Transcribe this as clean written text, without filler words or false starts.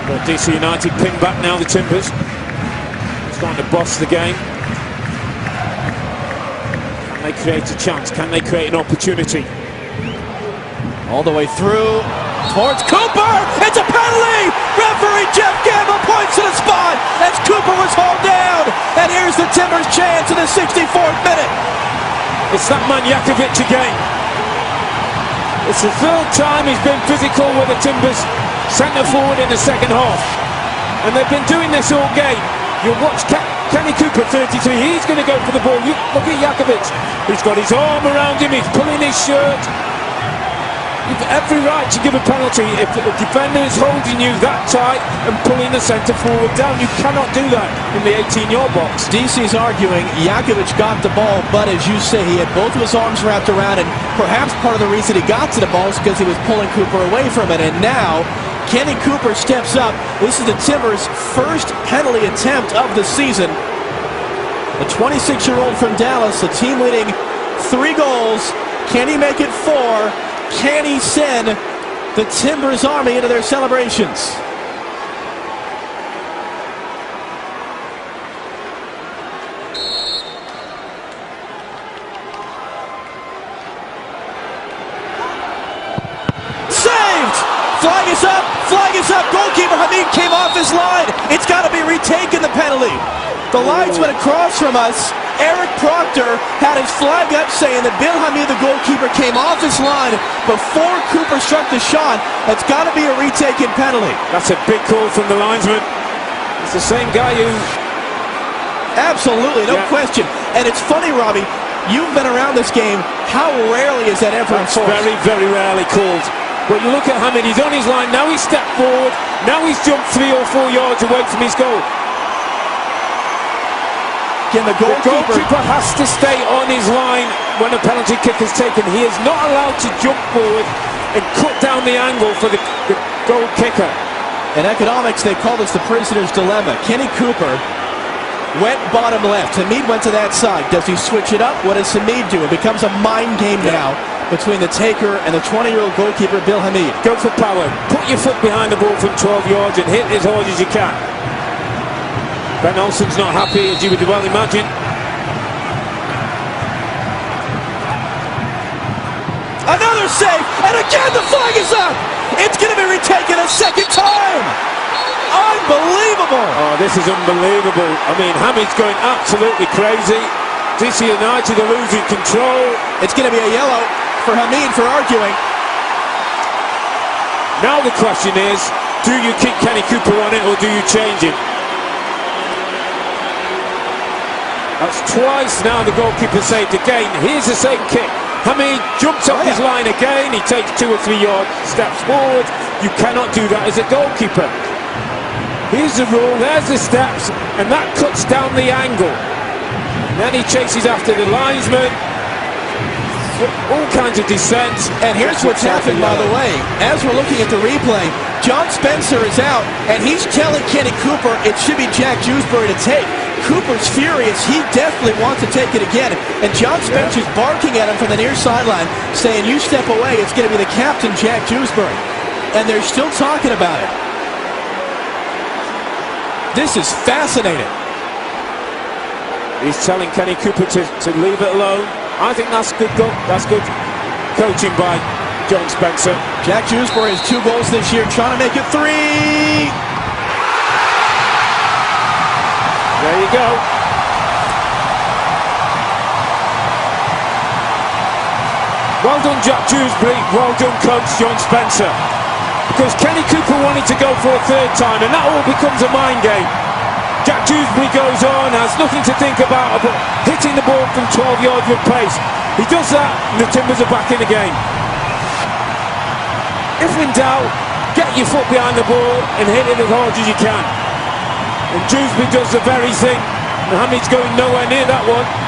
But DC United pin back now, the Timbers. Starting to boss the game. Can they create a chance? Can they create an opportunity? All the way through towards Cooper. It's a penalty. Referee Jeff Gamble points to the spot as Cooper was hauled down. And here's the Timbers' chance in the 64th minute. It's that man Jakovic again. It's the third time he's been physical with the Timbers centre forward in the second half. And they've been doing this all game. You'll watch Kenny Cooper, 33, he's going to go for the ball. Look at Jakovic. He's got his arm around him, he's pulling his shirt. You've every right to give a penalty if the defender is holding you that tight and pulling the centre forward down. You cannot do that in the 18-yard box. DC's arguing Jakovic got the ball, but as you say, he had both of his arms wrapped around, and perhaps part of the reason he got to the ball is because he was pulling Cooper away from it. And now Kenny Cooper steps up. This is the Timbers' first penalty attempt of the season. The 26-year-old from Dallas, the team leading 3 goals. Can he make it 4? Can he send the Timbers Army into their celebrations? Saved! Flag is up! Flag is up! Goalkeeper Hamid came off his line. It's got to be retaken, the penalty. The linesman across from us, Eric Proctor, had his flag up saying that Bill Hamid, the goalkeeper, came off his line before Cooper struck the shot. That's got to be a retaken penalty. That's a big call from the linesman. It's the same guy who... Absolutely, no question. And it's funny, Robbie, you've been around this game. How rarely is that ever enforced? Very, very rarely called. But you look at Hamid, he's on his line, now he's stepped forward, now he's jumped 3 or 4 yards away from his goal. Again, the goalkeeper has to stay on his line when a penalty kick is taken. He is not allowed to jump forward and cut down the angle for the goal kicker. In economics, they call this the prisoner's dilemma. Kenny Cooper went bottom left. Hamid went to that side. Does he switch it up? What does Hamid do? It becomes a mind game now between the taker and the 20-year-old goalkeeper, Bill Hamid. Go for power. Put your foot behind the ball from 12 yards and hit as hard as you can. Ben Olsen's not happy, as you would well imagine. Another save, and again the flag is up! It's going to be retaken a second time! Unbelievable! Oh, this is unbelievable. I mean, Hamid's going absolutely crazy. DC United are losing control. It's going to be a yellow for Hamid for arguing. Now the question is, do you keep Kenny Cooper on it or do you change him? That's twice now the goalkeeper saved again. Here's the same kick. Hamid jumps off his line again. He takes 2 or 3 yard steps forward. You cannot do that as a goalkeeper. Here's the rule. There's the steps. And that cuts down the angle. And then he chases after the linesman. All kinds of descent. And here's what's happened, by the way. As we're looking at the replay, John Spencer is out, and he's telling Kenny Cooper it should be Jack Dewsbury to take. Cooper's furious. He definitely wants to take it again. And John Spencer's barking at him from the near sideline, saying, you step away, it's going to be the captain, Jack Dewsbury. And they're still talking about it. This is fascinating. He's telling Kenny Cooper to leave it alone. I think that's good. That's good coaching by John Spencer. Jack Dewsbury has 2 goals this year, trying to make it 3. There you go. Well done, Jack Dewsbury. Well done, coach John Spencer. Because Kenny Cooper wanted to go for a 3rd time, and that all becomes a mind game. Jack Dewsbury goes on, has nothing to think about but hitting the ball from 12 yards with pace. He does that, and the Timbers are back in the game. If in doubt, get your foot behind the ball and hit it as hard as you can. And Dewsbury does the very thing. And Hamid's going nowhere near that one.